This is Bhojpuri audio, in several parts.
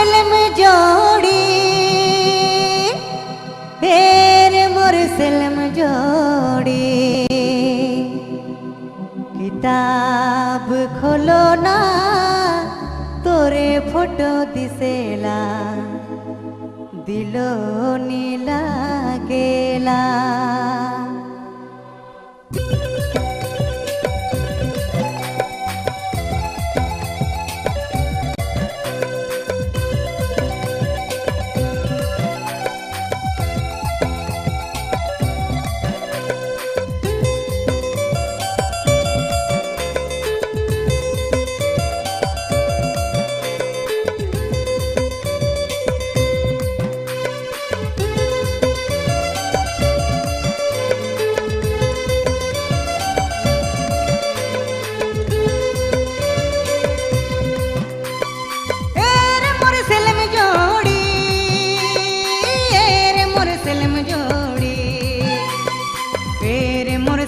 सेलम जोड़ी फेर मोर सेलम जोड़ी किताब खोलो ना तोरे फोटो दिसेला दिलो नीला गेला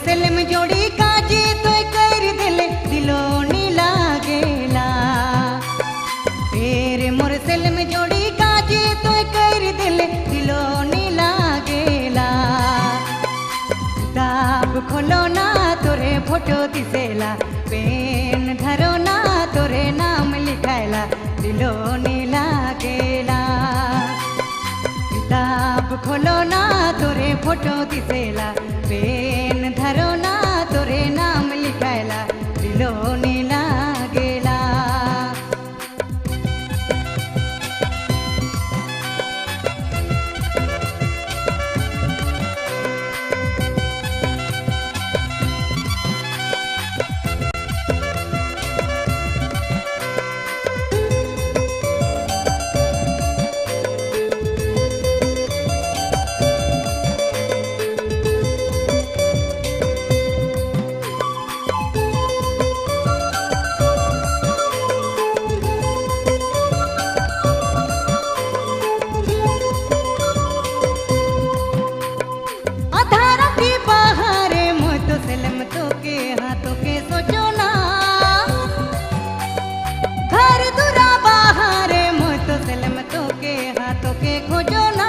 सेलम जोड़ी काजी तो कर दिल दिलो नीला गेला फेर मोर सेलम जोड़ी काजी तो कर दिल दिलो नीला गेला किताब खोलो ना तोरे फोटो दिसेला पेन धरो ना तोरे नाम लिखायला दिलो नीला गेला किताब खोलो ना तोरे फोटो दिसेला पेन धरो ना तोरे नाम लिखायला दिलो नीला गेला सेलम तो के हाथों के सोचो ना घर दूरा बाहर मोह तो सेलम तो के हाथों के खोजो ना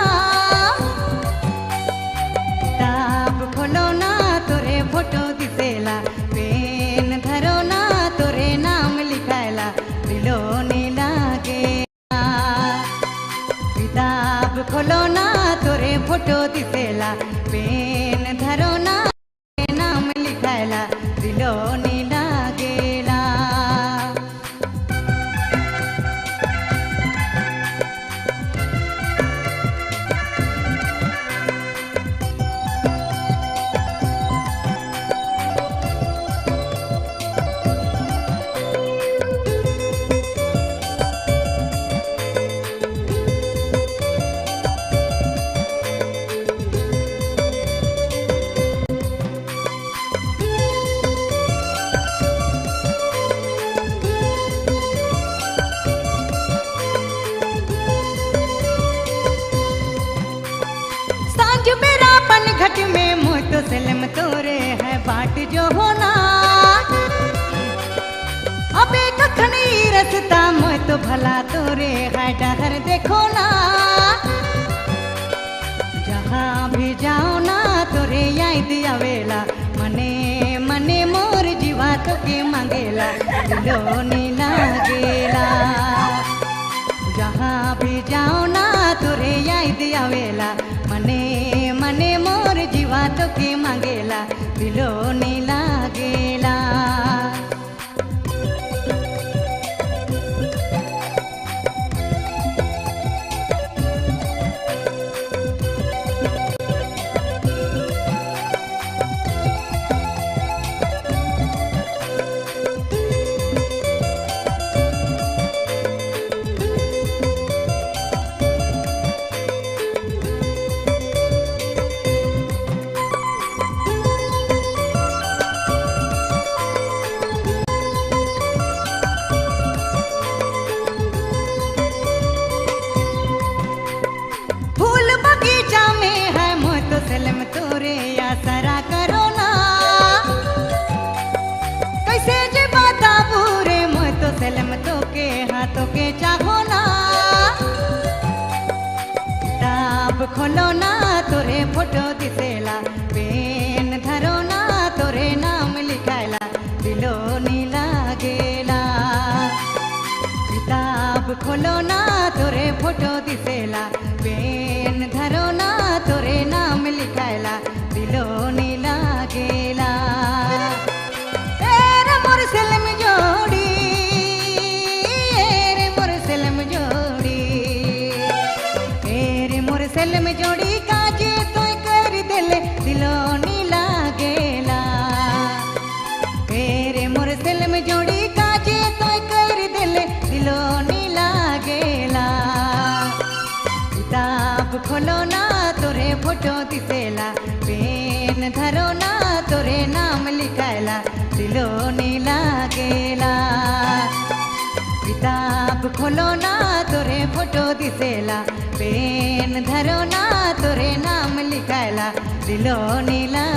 किताब खोलो ना तोरे फोटो दिसेला पेन धरो ना तोरे नाम लिखायला दिलो नीला गेला किताब खोलो ना तोरे फोटो दिसेला पेन धरो ना दिलो नीला गेला मेरा पन घट में मुँह तो सेलम तोरे है बाट जो होना अबे कखनी रसता मुँह तो भला तोरे है डहर देखो ना जहाँ भी जाओ ना तोरे याद आवेला मने मने मोर जीवा तो के मांगेला दिलो नीला गेला जहाँ भी जाओ ना तोरे याद आवेला मने मने मोर जीवा तो के मांगेला दिलो नीला गेला सेलम तो के हाथों के चाहो ना खोलो ना तोरे फोटो दिसेला पेन धरो ना तोरे नाम लिखायला दिलो नी लागेला किताब खोलो ना तोरे फोटो दिसेला पेन धरो ना तोरे नाम लिखायला दिलो नी लागेला रे मोर सेलम जोड़ी रे मोर सेलम जोड़ी रे मोर सेलम जोड़ी काजे तो कर दिले दिलो नी लागेला रे मोर सेलम जोड़ी काजे तो कर दिले दिलो नी लागेला किताब खोलो ना तोरे फोटो दिसेला पेन धरो ना तोरे नाम लिखायला दिलो नी लागेला किताब खोलो ना तोरे फोटो दिसेला पेन धरो ना तोरे नाम लिखायला दिलो नी लागेला